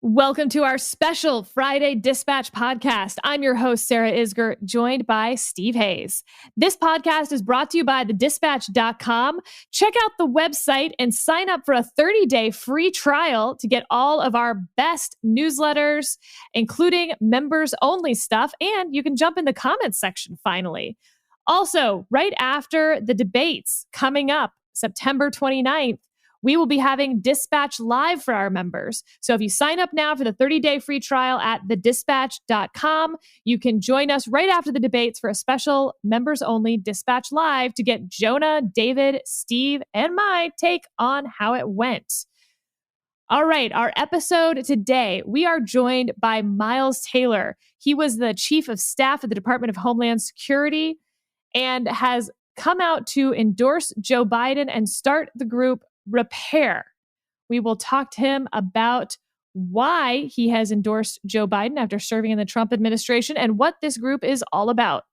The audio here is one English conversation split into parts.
Welcome to our special Friday Dispatch podcast. I'm your host, Sarah Isger, joined by Steve Hayes. This podcast is brought to you by thedispatch.com. Check out the website and sign up for a 30-day free trial to get all of our best newsletters, including members-only stuff, and you can jump in the comments section finally. Also, right after the debates coming up September 29th, we will be having Dispatch Live for our members. So if you sign up now for the 30-day free trial at thedispatch.com, you can join us right after the debates for a special members-only Dispatch Live to get Jonah, David, Steve, and my take on how it went. All right, our episode today, we are joined by Miles Taylor. He was the chief of staff at the Department of Homeland Security and has come out to endorse Joe Biden and start the group Repair. We will talk to him about why he has endorsed Joe Biden after serving in the Trump administration and what this group is all about.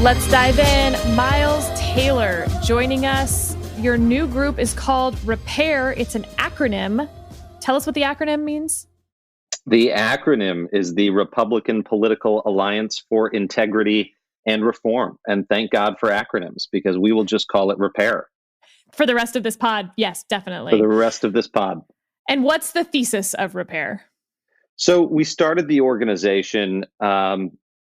Let's dive in. Miles Taylor joining us. Your new group is called Repair. It's an acronym. Tell us what the acronym means. The acronym is the Republican Political Alliance for Integrity and Reform. And thank God for acronyms, because we will just call it Repair. For the rest of this pod, yes, definitely. For the rest of this pod. And what's the thesis of Repair? So we started the organization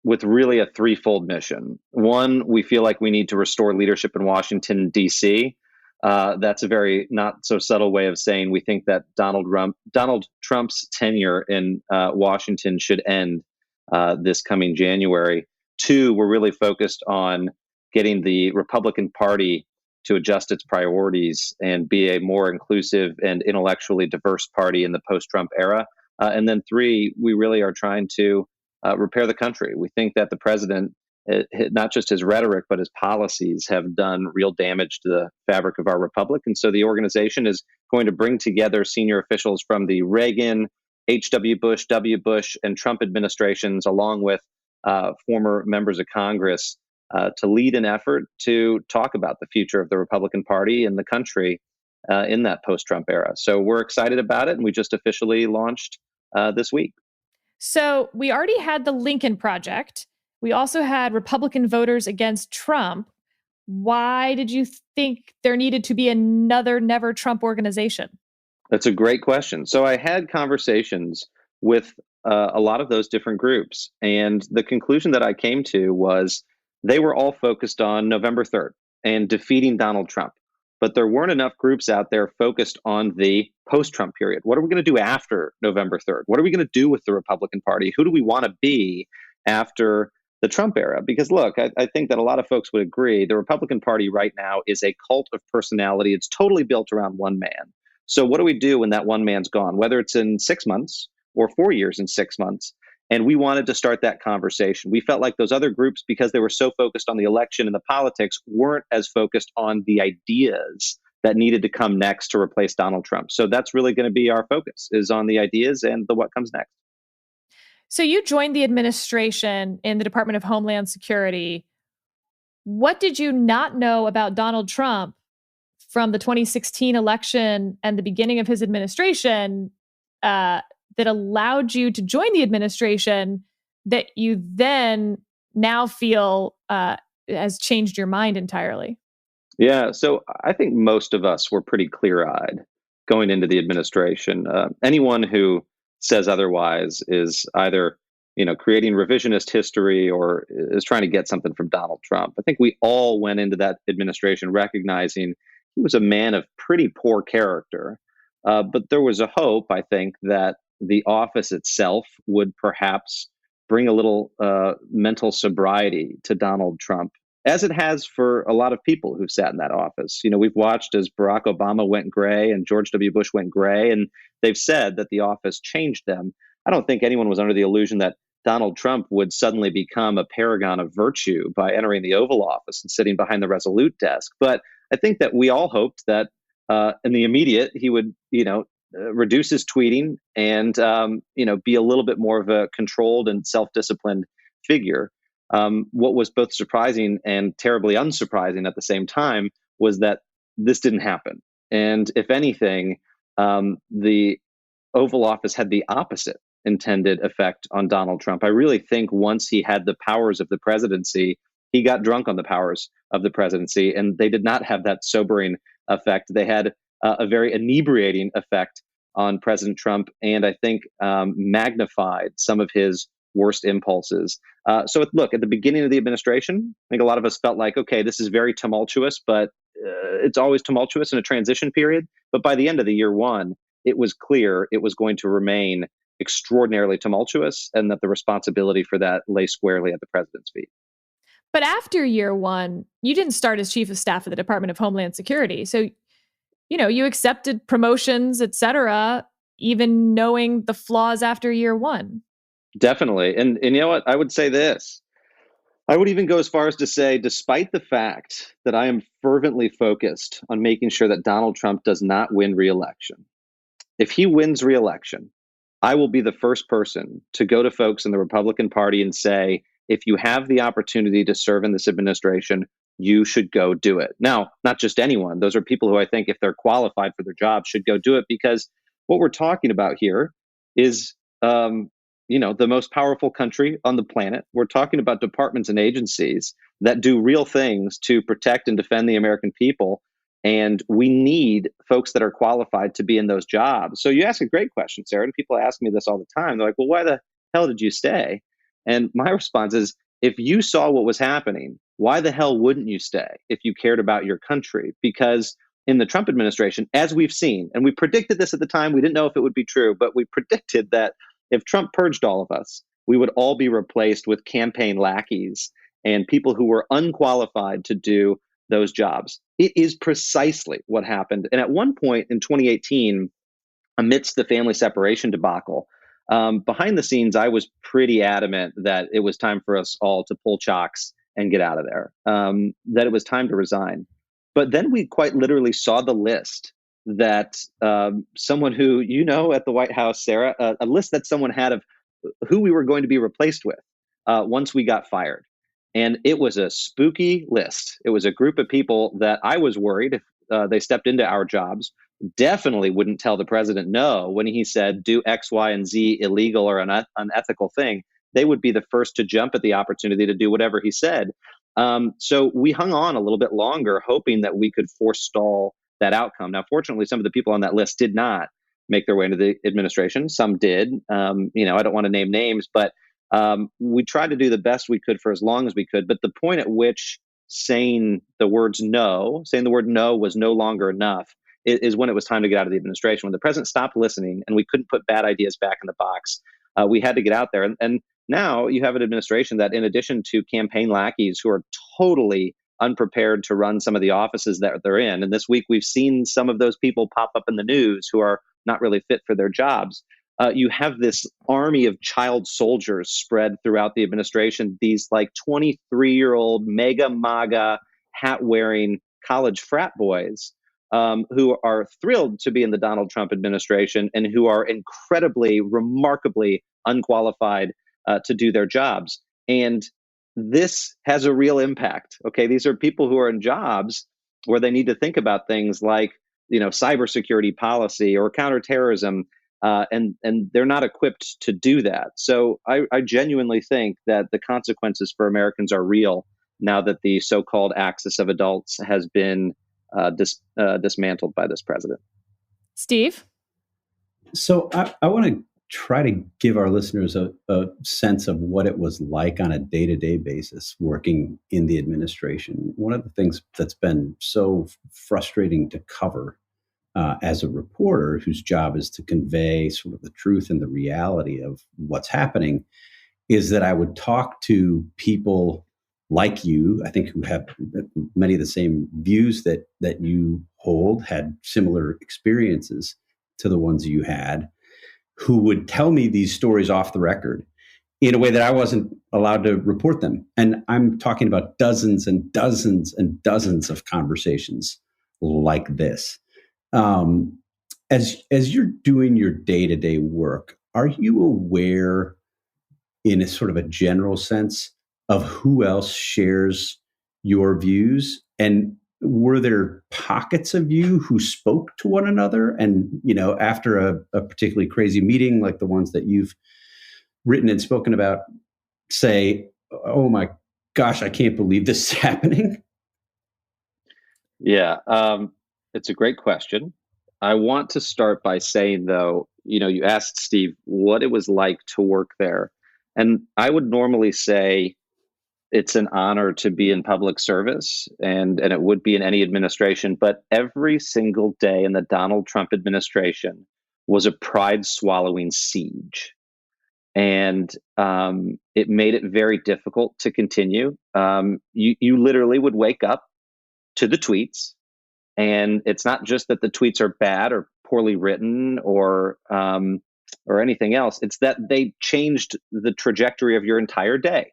with really a threefold mission. One, we feel like we need to restore leadership in Washington, D.C. That's a very not so subtle way of saying we think that Donald Trump's tenure in Washington should end this coming January. Two, we're really focused on getting the Republican Party to adjust its priorities and be a more inclusive and intellectually diverse party in the post-Trump era. And then three, we really are trying to repair the country. We think that the president, not just his rhetoric, but his policies have done real damage to the fabric of our republic. And so the organization is going to bring together senior officials from the Reagan, H.W. Bush, W. Bush, and Trump administrations, along with former members of Congress, to lead an effort to talk about the future of the Republican Party and the country in that post-Trump era. So we're excited about it, and we just officially launched this week. So we already had the Lincoln Project. We also had Republican voters against Trump. Why did you think there needed to be another Never Trump organization? That's a great question. So I had conversations with a lot of those different groups. And the conclusion that I came to was they were all focused on November 3rd and defeating Donald Trump. But there weren't enough groups out there focused on the post-Trump period. What are we going to do after November 3rd? What are we going to do with the Republican Party? Who do we want to be after the Trump era? Because look, I think that a lot of folks would agree the Republican Party right now is a cult of personality. It's totally built around one man. So what do we do when that one man's gone, whether it's in 6 months or 4 years and 6 months? And we wanted to start that conversation. We felt like those other groups, because they were so focused on the election and the politics, weren't as focused on the ideas that needed to come next to replace Donald Trump. So that's really going to be our focus, is on the ideas and the what comes next. So you joined the administration in the Department of Homeland Security. What did you not know about Donald Trump from the 2016 election and the beginning of his administration that allowed you to join the administration that you then now feel has changed your mind entirely? Yeah, so I think most of us were pretty clear-eyed going into the administration. Anyone who says otherwise is either, creating revisionist history or is trying to get something from Donald Trump. I think we all went into that administration recognizing he was a man of pretty poor character. But there was a hope, I think, that the office itself would perhaps bring a little mental sobriety to Donald Trump, as it has for a lot of people who've sat in that office. We've watched as Barack Obama went gray and George W. Bush went gray, and they've said that the office changed them. I don't think anyone was under the illusion that Donald Trump would suddenly become a paragon of virtue by entering the Oval Office and sitting behind the Resolute desk. But I think that we all hoped that in the immediate, he would, reduce his tweeting and be a little bit more of a controlled and self-disciplined figure. What was both surprising and terribly unsurprising at the same time was that this didn't happen. And if anything, the Oval Office had the opposite intended effect on Donald Trump. I really think once he had the powers of the presidency, he got drunk on the powers of the presidency, and they did not have that sobering effect. They had a very inebriating effect on President Trump, and I think magnified some of his worst impulses. Look, at the beginning of the administration, I think a lot of us felt like, okay, this is very tumultuous, but it's always tumultuous in a transition period. But by the end of the year one, it was clear it was going to remain extraordinarily tumultuous, and that the responsibility for that lay squarely at the president's feet. But after year one, you didn't start as chief of staff of the Department of Homeland Security. So, you accepted promotions, et cetera, even knowing the flaws after year one. Definitely. And you know what? I would say this. I would even go as far as to say, despite the fact that I am fervently focused on making sure that Donald Trump does not win re-election, if he wins re-election, I will be the first person to go to folks in the Republican Party and say, if you have the opportunity to serve in this administration, you should go do it. Now, not just anyone. Those are people who I think, if they're qualified for their job, should go do it, because what we're talking about here is, the most powerful country on the planet. We're talking about departments and agencies that do real things to protect and defend the American people. And we need folks that are qualified to be in those jobs. So you ask a great question, Sarah, and people ask me this all the time. They're like, well, why the hell did you stay? And my response is, if you saw what was happening, why the hell wouldn't you stay if you cared about your country? Because in the Trump administration, as we've seen, and we predicted this at the time, we didn't know if it would be true, but we predicted that if Trump purged all of us, we would all be replaced with campaign lackeys and people who were unqualified to do those jobs. It is precisely what happened. And at one point in 2018, amidst the family separation debacle, behind the scenes, I was pretty adamant that it was time for us all to pull chocks and get out of there, that it was time to resign. But then we quite literally saw the list that someone who, at the White House, Sarah, a list that someone had of who we were going to be replaced with once we got fired. And it was a spooky list. It was a group of people that I was worried if they stepped into our jobs, definitely wouldn't tell the president no when he said do X, Y, and Z illegal or unethical thing. They would be the first to jump at the opportunity to do whatever he said. So we hung on a little bit longer, hoping that we could forestall that outcome. Now, fortunately, some of the people on that list did not make their way into the administration. Some did. I don't want to name names, but we tried to do the best we could for as long as we could. But the point at which saying the word no was no longer enough is when it was time to get out of the administration. When the president stopped listening and we couldn't put bad ideas back in the box, we had to get out there. And now you have an administration that, in addition to campaign lackeys who are totally unprepared to run some of the offices that they're in, and this week we've seen some of those people pop up in the news who are not really fit for their jobs. You have this army of child soldiers spread throughout the administration, these like 23-year-old mega MAGA hat-wearing college frat boys who are thrilled to be in the Donald Trump administration and who are incredibly, remarkably unqualified to do their jobs. And this has a real impact. Okay, these are people who are in jobs where they need to think about things like, cybersecurity policy or counterterrorism, and they're not equipped to do that. So I genuinely think that the consequences for Americans are real now that the so-called axis of adults has been dismantled by this president. Steve? So I want to try to give our listeners a sense of what it was like on a day-to-day basis working in the administration. One of the things that's been so frustrating to cover as a reporter whose job is to convey sort of the truth and the reality of what's happening is that I would talk to people like you, I think, who have many of the same views that you hold, had similar experiences to the ones you had, who would tell me these stories off the record in a way that I wasn't allowed to report them. And I'm talking about dozens and dozens and dozens of conversations like this. as you're doing your day-to-day work, are you aware in a sort of a general sense of who else shares your views? And were there pockets of you who spoke to one another? And, after a particularly crazy meeting like the ones that you've written and spoken about, say, oh my gosh, I can't believe this is happening? Yeah, it's a great question. I want to start by saying, though, you asked Steve what it was like to work there. And I would normally say it's an honor to be in public service, and it would be in any administration. But every single day in the Donald Trump administration was a pride swallowing siege. And it made it very difficult to continue. You literally would wake up to the tweets. And it's not just that the tweets are bad or poorly written or anything else. It's that they changed the trajectory of your entire day.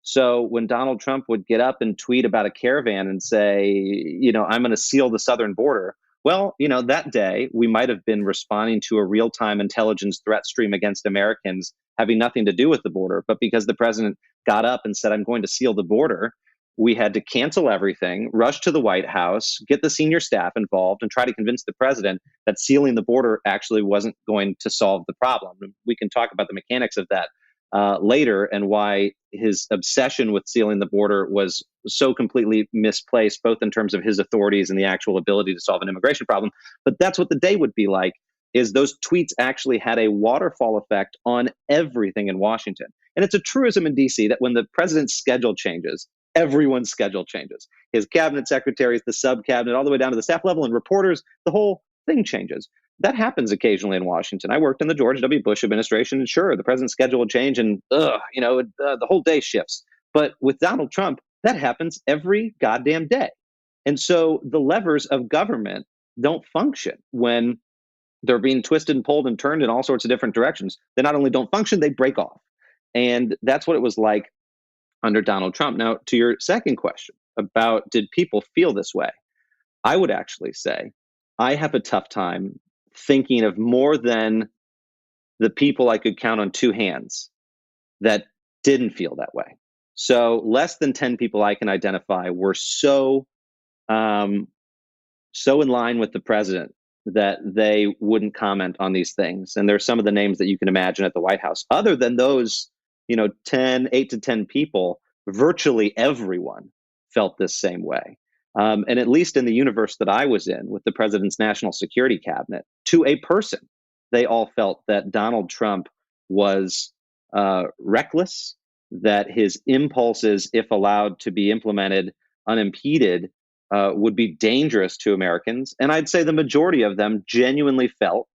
So when Donald Trump would get up and tweet about a caravan and say, I'm going to seal the southern border. Well, that day we might have been responding to a real-time intelligence threat stream against Americans having nothing to do with the border. But because the president got up and said, I'm going to seal the border, we had to cancel everything, rush to the White House, get the senior staff involved, and try to convince the president that sealing the border actually wasn't going to solve the problem. We can talk about the mechanics of that later and why his obsession with sealing the border was so completely misplaced, both in terms of his authorities and the actual ability to solve an immigration problem. But that's what the day would be like, is those tweets actually had a waterfall effect on everything in Washington. And it's a truism in D.C. that when the president's schedule changes, everyone's schedule changes. His cabinet secretaries, the sub-cabinet, all the way down to the staff level and reporters, the whole thing changes. That happens occasionally in Washington. I worked in the George W. Bush administration, and sure, the president's schedule will change and, the whole day shifts. But with Donald Trump, that happens every goddamn day. And so the levers of government don't function when they're being twisted and pulled and turned in all sorts of different directions. They not only don't function, they break off. And that's what it was like under Donald Trump. Now, to your second question about did people feel this way, I would actually say I have a tough time thinking of more than the people I could count on two hands that didn't feel that way. So less than 10 people I can identify were so in line with the president that they wouldn't comment on these things. And there's some of the names that you can imagine at the White House. Other than those, 8 to 10 people, virtually everyone felt this same way. And at least in the universe that I was in with the president's national security cabinet, to a person, they all felt that Donald Trump was reckless, that his impulses, if allowed to be implemented unimpeded, would be dangerous to Americans. And I'd say the majority of them genuinely felt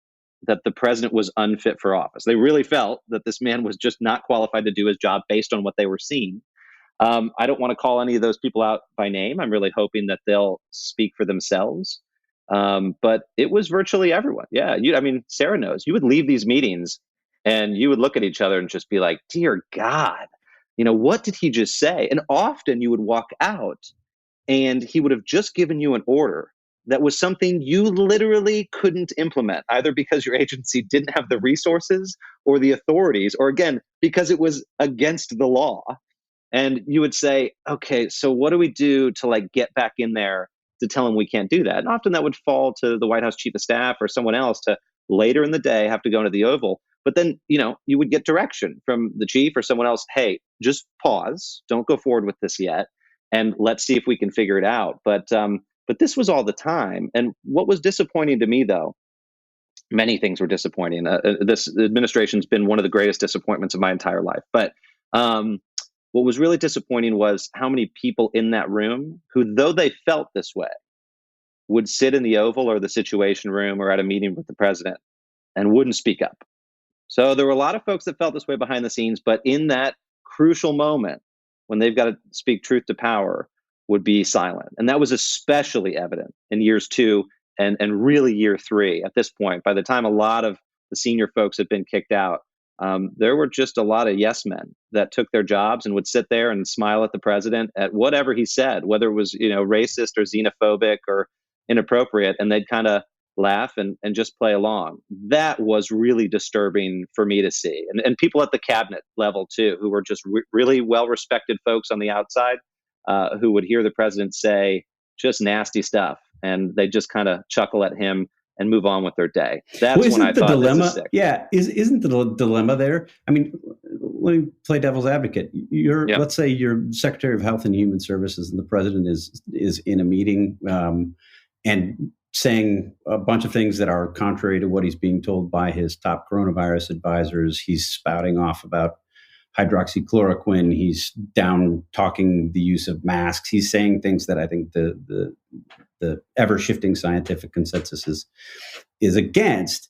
that the president was unfit for office. They really felt that this man was just not qualified to do his job based on what they were seeing. I don't want to call any of those people out by name. I'm really hoping that they'll speak for themselves. But it was virtually everyone. Yeah, Sarah knows. You would leave these meetings and you would look at each other and just be like, dear God, what did he just say? And often you would walk out and he would have just given you an order that was something you literally couldn't implement, either because your agency didn't have the resources or the authorities, or again, because it was against the law. And you would say, okay, so what do we do to get back in there to tell him we can't do that? And often that would fall to the White House chief of staff or someone else to later in the day have to go into the Oval. But then, you would get direction from the chief or someone else. Hey, just pause. Don't go forward with this yet. And let's see if we can figure it out. But this was all the time. And what was disappointing to me, though, many things were disappointing. This administration's been one of the greatest disappointments of my entire life. But what was really disappointing was how many people in that room who, though they felt this way, would sit in the Oval or the Situation Room or at a meeting with the president and wouldn't speak up. So there were a lot of folks that felt this way behind the scenes, but in that crucial moment when they've got to speak truth to power, would be silent. And that was especially evident in years 2 and really year 3 at this point. By the time a lot of the senior folks had been kicked out, there were just a lot of yes men that took their jobs and would sit there and smile at the president at whatever he said, whether it was, racist or xenophobic or inappropriate. And they'd kind of laugh, and just play along. That was really disturbing for me to see. And people at the cabinet level, too, who were just really well-respected folks on the outside, who would hear the president say just nasty stuff, and they just kind of chuckle at him and move on with their day. That's when I thought, dilemma, this is sick. Yeah, isn't the dilemma there? I mean, let me play devil's advocate. Let's say you're Secretary of Health and Human Services, and the president is in a meeting and saying a bunch of things that are contrary to what he's being told by his top coronavirus advisors. He's spouting off about hydroxychloroquine. He's down talking the use of masks. He's saying things that I think the ever shifting scientific consensus is against.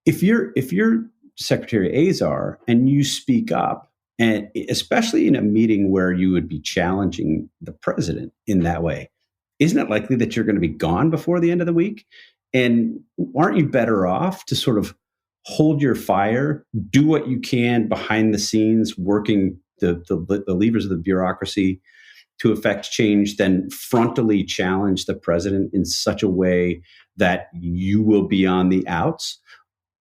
If you're Secretary Azar and you speak up, and especially in a meeting where you would be challenging the president in that way, isn't it likely that you're going to be gone before the end of the week? And aren't you better off to sort of hold your fire, do what you can behind the scenes, working the levers of the bureaucracy to effect change, than frontally challenge the president in such a way that you will be on the outs?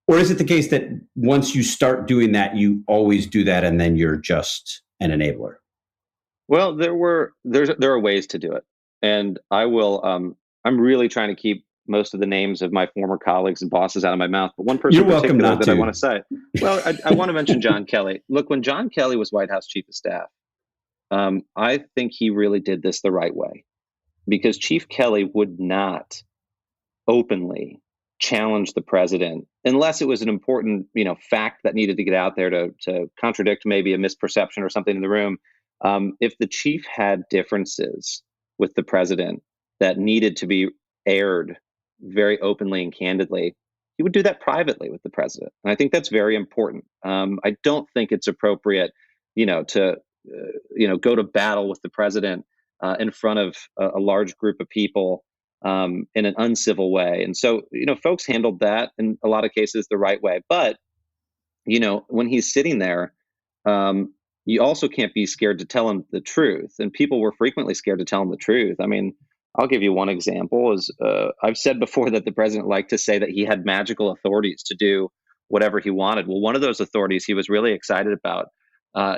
Or is it the case that once you start doing that, you always do that and then you're just an enabler? Well, there are ways to do it. And I will, I'm really trying to keep most of the names of my former colleagues and bosses out of my mouth. But one person in particular that I want to say, well, I want to mention John Kelly. Look, when John Kelly was White House Chief of Staff, I think he really did this the right way, because Chief Kelly would not openly challenge the president unless it was an important, fact that needed to get out there to contradict maybe a misperception or something in the room. If the chief had differences with the president that needed to be aired very openly and candidly, he would do that privately with the president. And I think that's very important. I don't think it's appropriate, to go to battle with the president in front of a large group of people in an uncivil way. And so, folks handled that in a lot of cases the right way. But, when he's sitting there, you also can't be scared to tell him the truth. And people were frequently scared to tell him the truth. I mean, I'll give you one example. I've said before that the president liked to say that he had magical authorities to do whatever he wanted. Well, one of those authorities he was really excited about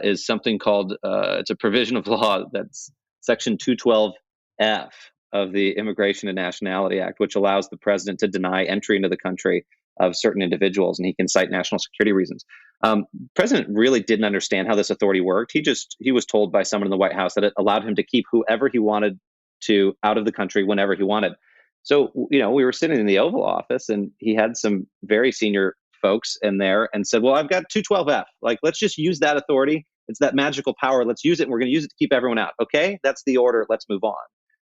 is something called, it's a provision of law that's Section 212F of the Immigration and Nationality Act, which allows the president to deny entry into the country of certain individuals, and he can cite national security reasons. President really didn't understand how this authority worked. He was told by someone in the White House that it allowed him to keep whoever he wanted to out of the country whenever he wanted. So, we were sitting in the Oval Office, and he had some very senior folks in there and said, well, I've got 212F. Like, let's just use that authority. It's that magical power. Let's use it. And we're going to use it to keep everyone out. Okay, that's the order. Let's move on.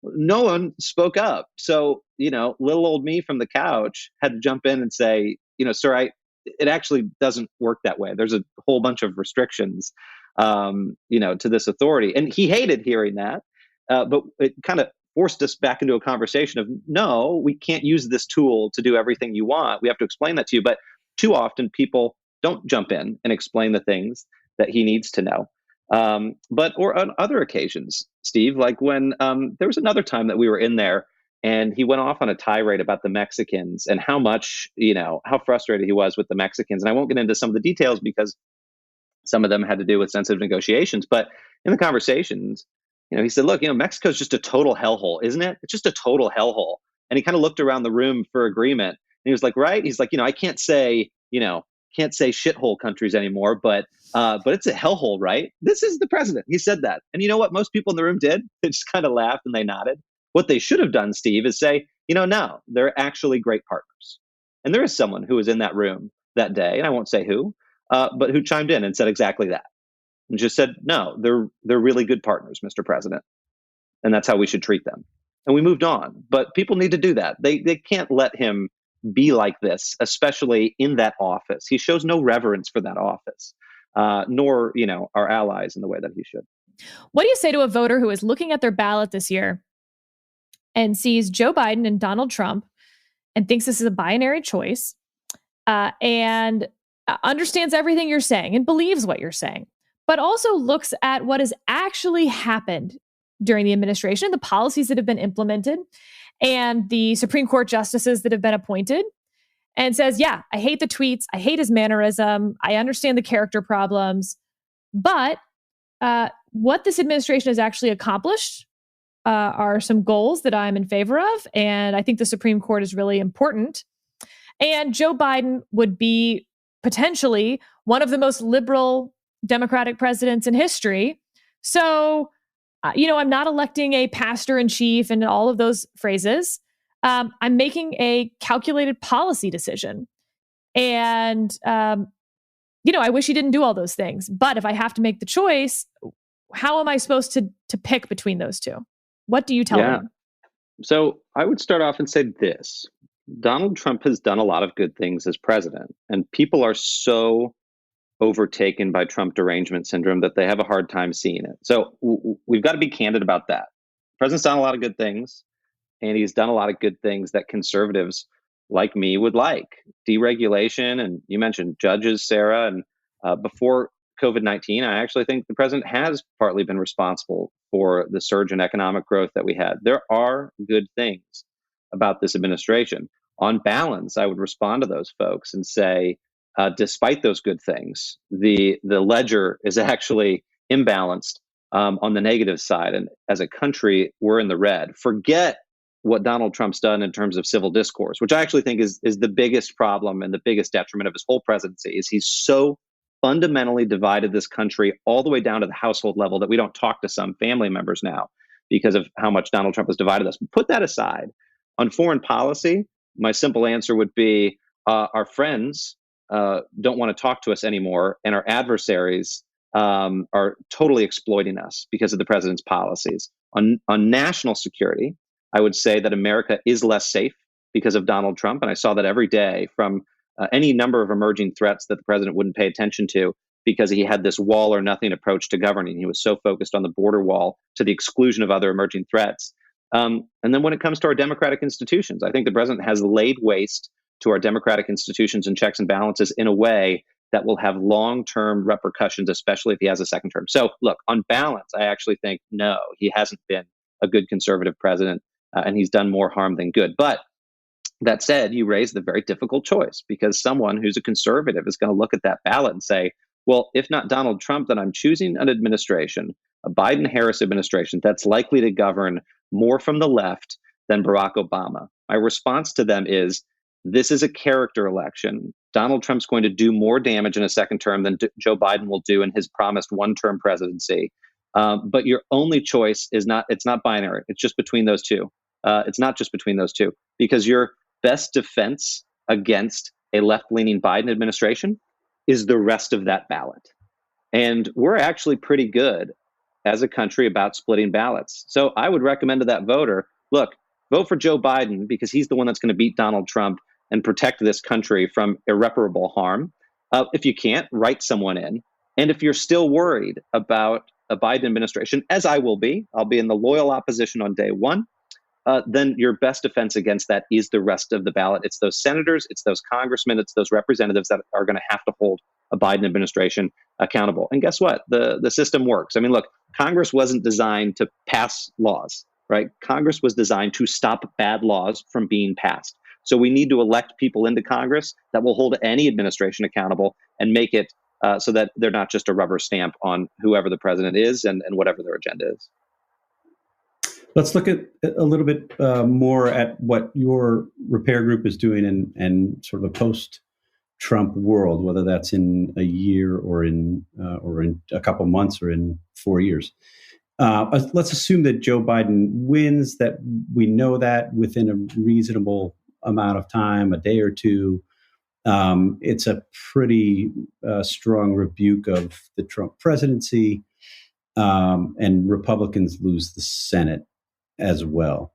No one spoke up. So, little old me from the couch had to jump in and say, sir, it actually doesn't work that way. There's a whole bunch of restrictions, to this authority. And he hated hearing that. But it kind of forced us back into a conversation of, no, we can't use this tool to do everything you want. We have to explain that to you. But too often people don't jump in and explain the things that he needs to know. Or on other occasions, Steve, like when there was another time that we were in there and he went off on a tirade about the Mexicans and how much, how frustrated he was with the Mexicans. And I won't get into some of the details because some of them had to do with sensitive negotiations. But in the conversations, he said, look, Mexico's just a total hellhole, isn't it? It's just a total hellhole. And he kind of looked around the room for agreement. And he was like, right? He's like, I can't say shithole countries anymore, but it's a hellhole, right? This is the president. He said that. And you know what most people in the room did? They just kind of laughed and they nodded. What they should have done, Steve, is say, no, they're actually great partners. And there is someone who was in that room that day, and I won't say who, but who chimed in and said exactly that. And just said, no, they're really good partners, Mr. President. And that's how we should treat them. And we moved on. But people need to do that. They can't let him be like this, especially in that office. He shows no reverence for that office, nor, our allies in the way that he should. What do you say to a voter who is looking at their ballot this year and sees Joe Biden and Donald Trump and thinks this is a binary choice and understands everything you're saying and believes what you're saying, but also looks at what has actually happened during the administration, the policies that have been implemented, and the Supreme Court justices that have been appointed and says, yeah, I hate the tweets. I hate his mannerism. I understand the character problems. But what this administration has actually accomplished are some goals that I'm in favor of. And I think the Supreme Court is really important. And Joe Biden would be potentially one of the most liberal Democratic presidents in history. So, I'm not electing a pastor in chief and all of those phrases. I'm making a calculated policy decision. And, I wish he didn't do all those things. But if I have to make the choice, how am I supposed to pick between those two? What do you tell them? So I would start off and say this. Donald Trump has done a lot of good things as president, and people are so overtaken by Trump derangement syndrome that they have a hard time seeing it. So we've got to be candid about that. The president's done a lot of good things, and he's done a lot of good things that conservatives like me would like. Deregulation, and you mentioned judges, Sarah, and before COVID-19, I actually think the president has partly been responsible for the surge in economic growth that we had. There are good things about this administration. On balance, I would respond to those folks and say, despite those good things, the ledger is actually imbalanced on the negative side. And as a country, we're in the red. Forget what Donald Trump's done in terms of civil discourse, which I actually think is the biggest problem and the biggest detriment of his whole presidency, is he's so fundamentally divided this country all the way down to the household level that we don't talk to some family members now because of how much Donald Trump has divided us. Put that aside. On foreign policy, my simple answer would be our friends don't want to talk to us anymore, and our adversaries are totally exploiting us because of the president's policies. On national security, I would say that America is less safe because of Donald Trump, and I saw that every day from any number of emerging threats that the president wouldn't pay attention to because he had this wall or nothing approach to governing. He was so focused on the border wall to the exclusion of other emerging threats. And then when it comes to our democratic institutions, I think the president has laid waste to our democratic institutions and checks and balances in a way that will have long-term repercussions, especially if he has a second term. So look, on balance, I actually think, no, he hasn't been a good conservative president, and he's done more harm than good. But that said, you raise the very difficult choice, because someone who's a conservative is going to look at that ballot and say, well, if not Donald Trump, then I'm choosing an administration, a Biden-Harris administration, that's likely to govern more from the left than Barack Obama. My response to them is, this is a character election. Donald Trump's going to do more damage in a second term than Joe Biden will do in his promised one-term presidency. But your only choice is it's not binary. It's just between those two. It's not just between those two, because your best defense against a left-leaning Biden administration is the rest of that ballot. And we're actually pretty good as a country about splitting ballots. So I would recommend to that voter, look, vote for Joe Biden because he's the one that's going to beat Donald Trump and protect this country from irreparable harm. If you can't, write someone in. And if you're still worried about a Biden administration, as I will be, I'll be in the loyal opposition on day one, then your best defense against that is the rest of the ballot. It's those senators, it's those congressmen, it's those representatives that are going to have to hold a Biden administration accountable. And guess what? The system works. I mean, look, Congress wasn't designed to pass laws, right? Congress was designed to stop bad laws from being passed. So we need to elect people into Congress that will hold any administration accountable and make it so that they're not just a rubber stamp on whoever the president is and whatever their agenda is. Let's look at a little bit more at what your repair group is doing and sort of a post-Trump world, whether that's in a year or in a couple months or in 4 years. Let's assume that Joe Biden wins, that we know that within a reasonable amount of time, a day or two. It's a pretty strong rebuke of the Trump presidency, and Republicans lose the Senate as well.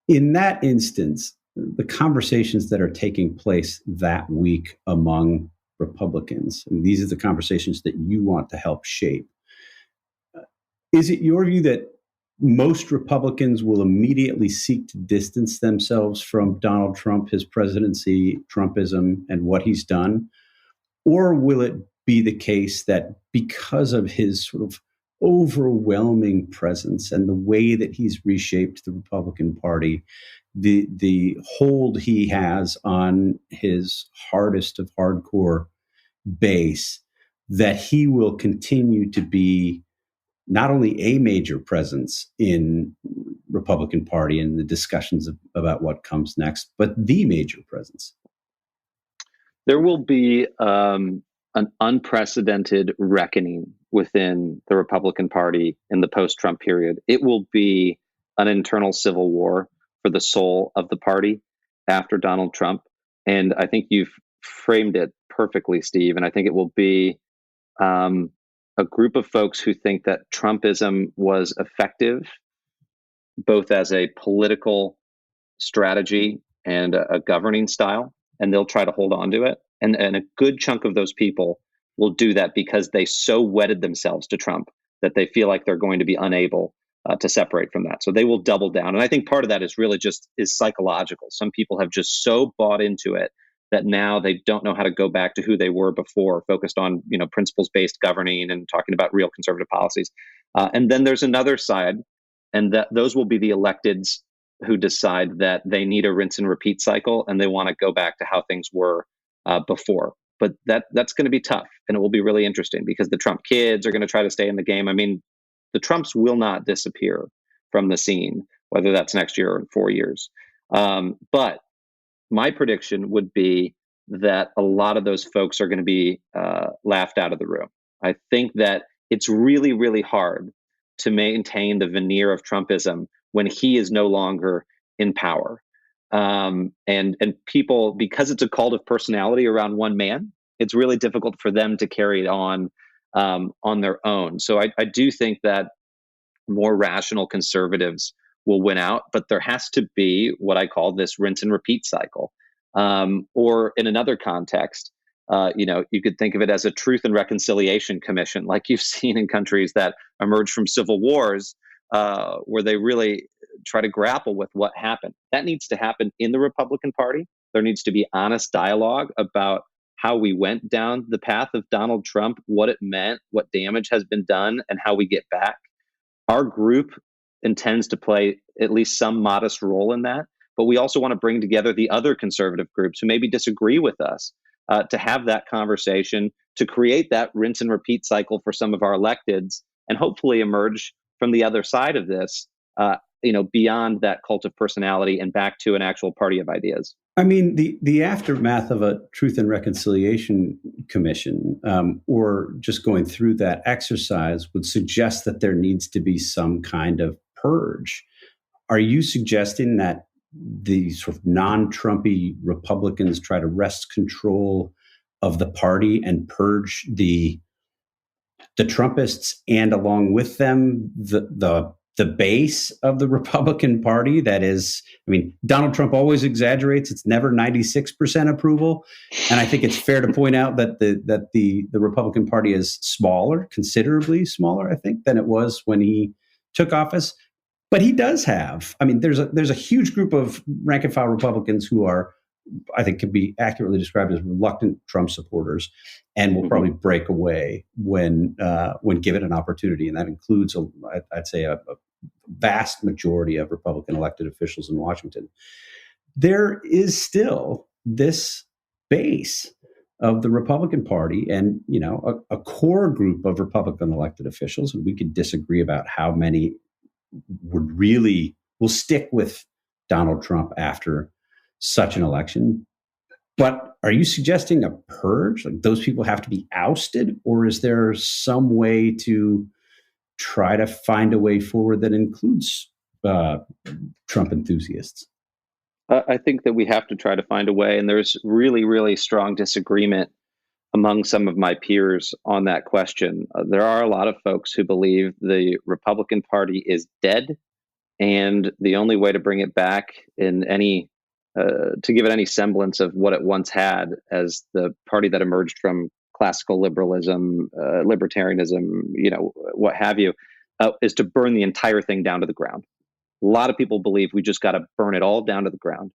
In that instance, the conversations that are taking place that week among Republicans, and these are the conversations that you want to help shape. Is it your view that most Republicans will immediately seek to distance themselves from Donald Trump, his presidency, Trumpism, and what he's done? Or will it be the case that because of his sort of overwhelming presence, and the way that he's reshaped the Republican Party, the hold he has on his hardest of hardcore base, that he will continue to be not only a major presence in Republican Party and the discussions about what comes next, but the major presence. There will be an unprecedented reckoning within the Republican Party in the post-Trump period. It will be an internal civil war for the soul of the party after Donald Trump. And I think you've framed it perfectly, Steve. And I think it will be a group of folks who think that Trumpism was effective, both as a political strategy and a governing style, and they'll try to hold on to it. And a good chunk of those people will do that because they so wedded themselves to Trump that they feel like they're going to be unable to separate from that. So they will double down. And I think part of that is really just is psychological. Some people have just so bought into it that now they don't know how to go back to who they were before, focused on, principles-based governing and talking about real conservative policies. And then there's another side, and that those will be the electeds who decide that they need a rinse and repeat cycle and they want to go back to how things were before. But that's going to be tough, and it will be really interesting because the Trump kids are going to try to stay in the game. I mean, the Trumps will not disappear from the scene, whether that's next year or in 4 years. But my prediction would be that a lot of those folks are going to be laughed out of the room. I think that it's really, really hard to maintain the veneer of Trumpism when he is no longer in power. And people, because it's a cult of personality around one man, it's really difficult for them to carry it on their own. So I do think that more rational conservatives will win out, but there has to be what I call this rinse and repeat cycle. Or in another context, you could think of it as a truth and reconciliation commission, like you've seen in countries that emerge from civil wars, where they really try to grapple with what happened. That needs to happen in the Republican Party. There needs to be honest dialogue about how we went down the path of Donald Trump, what it meant, what damage has been done, and how we get back. Our group intends to play at least some modest role in that, but we also want to bring together the other conservative groups who maybe disagree with us to have that conversation, to create that rinse and repeat cycle for some of our electeds, and hopefully emerge from the other side of this, beyond that cult of personality and back to an actual party of ideas. I mean, the aftermath of a Truth and Reconciliation Commission, or just going through that exercise, would suggest that there needs to be some kind of purge. Are you suggesting that the sort of non-Trumpy Republicans try to wrest control of the party and purge the Trumpists, and along with them the base of the Republican Party? That is, I mean, Donald Trump always exaggerates. It's never 96% approval. And I think it's fair to point out that the Republican Party is smaller, considerably smaller, I think, than it was when he took office. But he does have, I mean, there's a huge group of rank and file Republicans who are, I think, can be accurately described as reluctant Trump supporters, and will probably break away when given an opportunity. And that includes, I'd say, a vast majority of Republican elected officials in Washington. There is still this base of the Republican Party, and a core group of Republican elected officials, and we could disagree about how many will stick with Donald Trump after such an election. But are you suggesting a purge? Like those people have to be ousted, or is there some way to try to find a way forward that includes Trump enthusiasts? I think that we have to try to find a way, and there's really, really strong disagreement among some of my peers on that question. There are a lot of folks who believe the Republican Party is dead, and the only way to bring it back in any to give it any semblance of what it once had as the party that emerged from classical liberalism, libertarianism, what have you, is to burn the entire thing down to the ground. A lot of people believe we just got to burn it all down to the ground.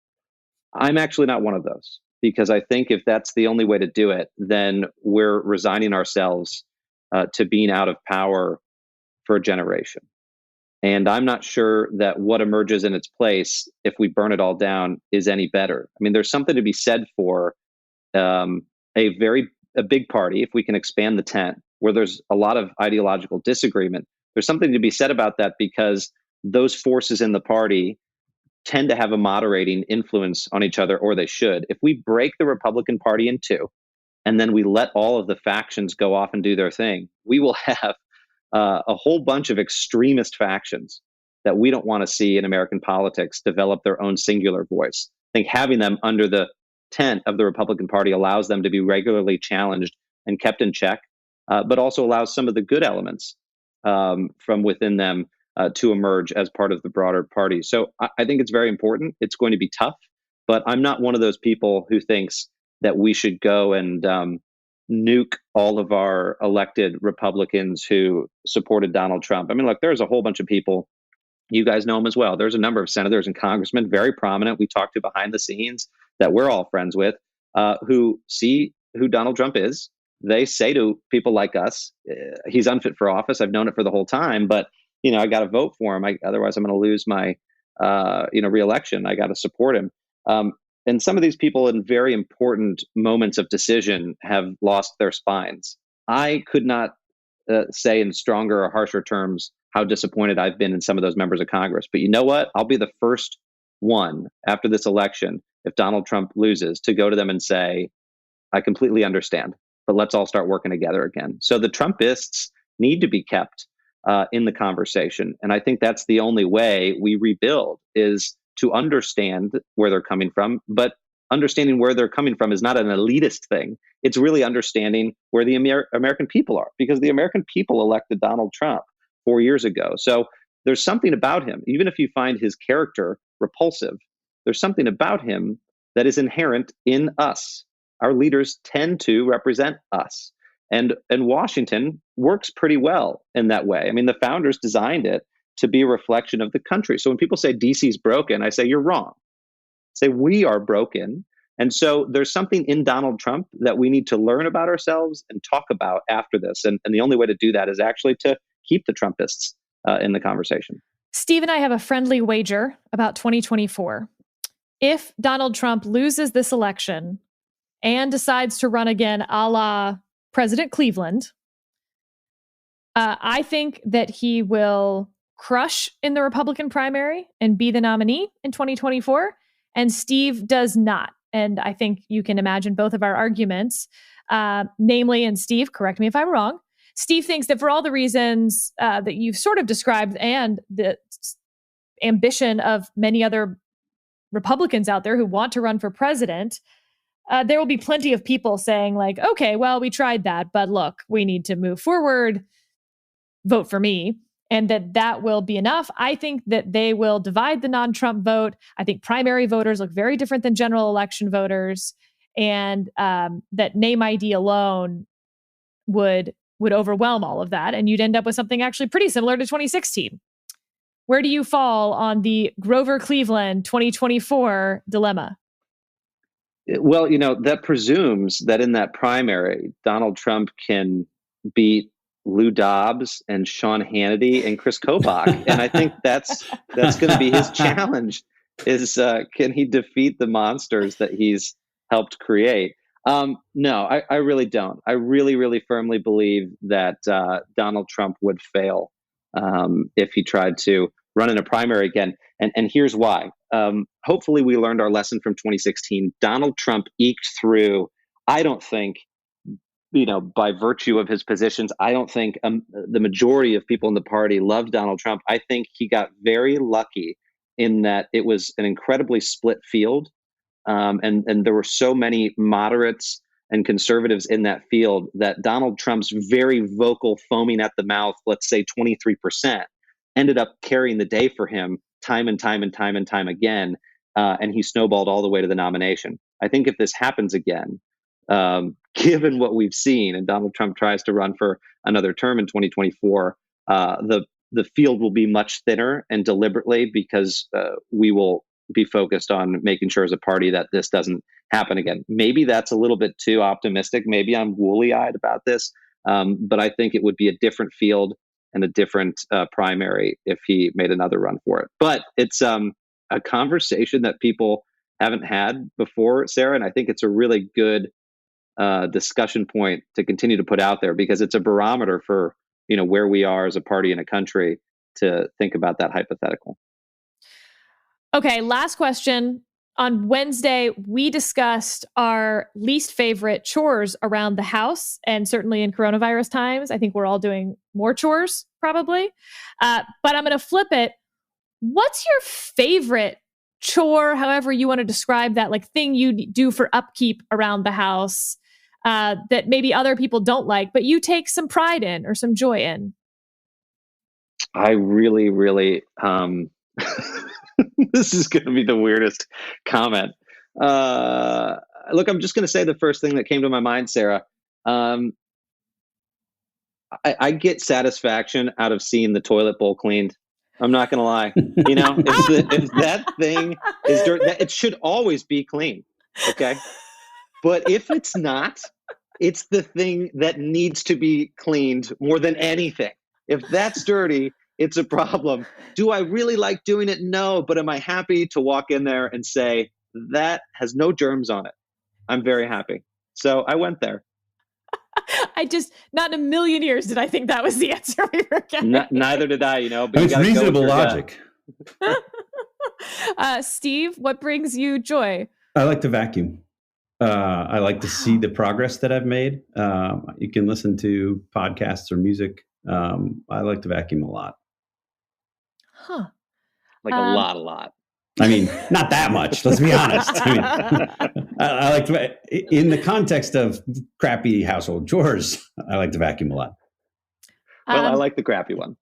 I'm actually not one of those, because I think if that's the only way to do it, then we're resigning ourselves to being out of power for a generation. And I'm not sure that what emerges in its place, if we burn it all down, is any better. I mean, there's something to be said for a big party, if we can expand the tent, where there's a lot of ideological disagreement. There's something to be said about that, because those forces in the party tend to have a moderating influence on each other, or they should. If we break the Republican Party in two, and then we let all of the factions go off and do their thing, we will have a whole bunch of extremist factions that we don't want to see in American politics develop their own singular voice. I think having them under the tent of the Republican Party allows them to be regularly challenged and kept in check, but also allows some of the good elements from within them to emerge as part of the broader party. So I think it's very important. It's going to be tough, but I'm not one of those people who thinks that we should go and nuke all of our elected Republicans who supported Donald Trump. I mean, look, there's a whole bunch of people, you guys know them as well. There's a number of senators and congressmen, very prominent, we talk to behind the scenes, that we're all friends with, who see who Donald Trump is. They say to people like us, he's unfit for office. I've known it for the whole time, but I got to vote for him. Otherwise, I'm going to lose my reelection. I got to support him. And some of these people in very important moments of decision have lost their spines. I could not say in stronger or harsher terms how disappointed I've been in some of those members of Congress. But you know what? I'll be the first one after this election, if Donald Trump loses, to go to them and say, I completely understand, but let's all start working together again. So the Trumpists need to be kept in the conversation. And I think that's the only way we rebuild, is to understand where they're coming from. But understanding where they're coming from is not an elitist thing. It's really understanding where the American people are, because the American people elected Donald Trump 4 years ago. So there's something about him, even if you find his character repulsive, there's something about him that is inherent in us. Our leaders tend to represent us. And Washington works pretty well in that way. I mean, the founders designed it to be a reflection of the country. So when people say DC's broken, I say, you're wrong. Say we are broken. And so there's something in Donald Trump that we need to learn about ourselves and talk about after this. And the only way to do that is actually to keep the Trumpists in the conversation. Steve and I have a friendly wager about 2024. If Donald Trump loses this election and decides to run again a la President Cleveland, I think that he will crush in the Republican primary and be the nominee in 2024. And Steve does not. And I think you can imagine both of our arguments, namely, and Steve, correct me if I'm wrong, Steve thinks that for all the reasons that you've sort of described and the ambition of many other Republicans out there who want to run for president, there will be plenty of people saying like, okay, well, we tried that, but look, we need to move forward, vote for me. And that will be enough. I think that they will divide the non-Trump vote. I think primary voters look very different than general election voters. And that name ID alone would overwhelm all of that. And you'd end up with something actually pretty similar to 2016. Where do you fall on the Grover Cleveland 2024 dilemma? Well, that presumes that in that primary, Donald Trump can beat Lou Dobbs and Sean Hannity and Chris Kobach. And I think that's going to be his challenge, is can he defeat the monsters that he's helped create? No, I really don't. I really, really firmly believe that Donald Trump would fail if he tried to run in a primary again. And here's why. Hopefully we learned our lesson from 2016. Donald Trump eked through, I don't think, by virtue of his positions, I don't think the majority of people in the party loved Donald Trump. I think he got very lucky in that it was an incredibly split field. And there were so many moderates and conservatives in that field that Donald Trump's very vocal, foaming at the mouth, let's say 23%, ended up carrying the day for him time and time and time and time again. And he snowballed all the way to the nomination. I think if this happens again, given what we've seen, and Donald Trump tries to run for another term in 2024, the field will be much thinner, and deliberately, because we will be focused on making sure as a party that this doesn't happen again. Maybe that's a little bit too optimistic. Maybe I'm woolly-eyed about this, but I think it would be a different field and a different primary if he made another run for it. But it's a conversation that people haven't had before, Sarah, and I think it's a really good discussion point to continue to put out there, because it's a barometer for where we are as a party in a country to think about that hypothetical. Okay, last question. On Wednesday, we discussed our least favorite chores around the house, and certainly in coronavirus times, I think we're all doing more chores probably. But I'm going to flip it. What's your favorite chore, however you want to describe that, like thing you do for upkeep around the house that maybe other people don't like, but you take some pride in or some joy in? I really, really, this is going to be the weirdest comment. Look, I'm just going to say the first thing that came to my mind, Sarah. I get satisfaction out of seeing the toilet bowl cleaned. I'm not going to lie. If that thing is dirty, it should always be clean. Okay. But if it's not, it's the thing that needs to be cleaned more than anything. If that's dirty, it's a problem. Do I really like doing it? No. But am I happy to walk in there and say, that has no germs on it? I'm very happy. So I went there. Not in a million years did I think that was the answer we were getting. Neither did I, but it's reasonable logic. Steve, what brings you joy? I like to vacuum. I like to see the progress that I've made. You can listen to podcasts or music. I like to vacuum a lot. Huh. Like a lot. I mean, not that much, let's be honest. I like to, in the context of crappy household chores, I like to vacuum a lot. Well, I like the crappy one.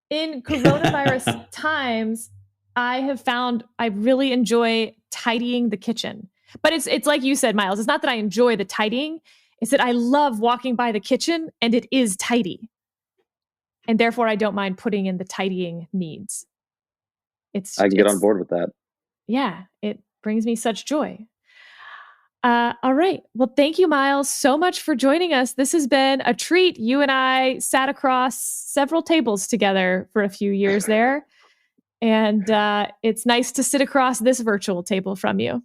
In coronavirus times, I have found I really enjoy tidying the kitchen. But it's like you said, Miles, it's not that I enjoy the tidying, it's that I love walking by the kitchen and it is tidy. And therefore, I don't mind putting in the tidying needs. I can get on board with that. Yeah, it brings me such joy. All right. Well, thank you, Miles, so much for joining us. This has been a treat. You and I sat across several tables together for a few years there. And it's nice to sit across this virtual table from you.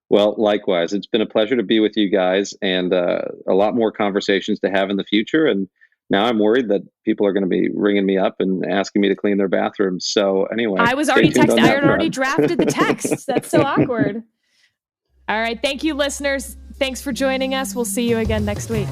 Well, likewise. It's been a pleasure to be with you guys, and a lot more conversations to have in the future. And now I'm worried that people are going to be ringing me up and asking me to clean their bathrooms. So anyway, I was already texting. I had already drafted the text. That's so awkward. All right. Thank you, listeners. Thanks for joining us. We'll see you again next week.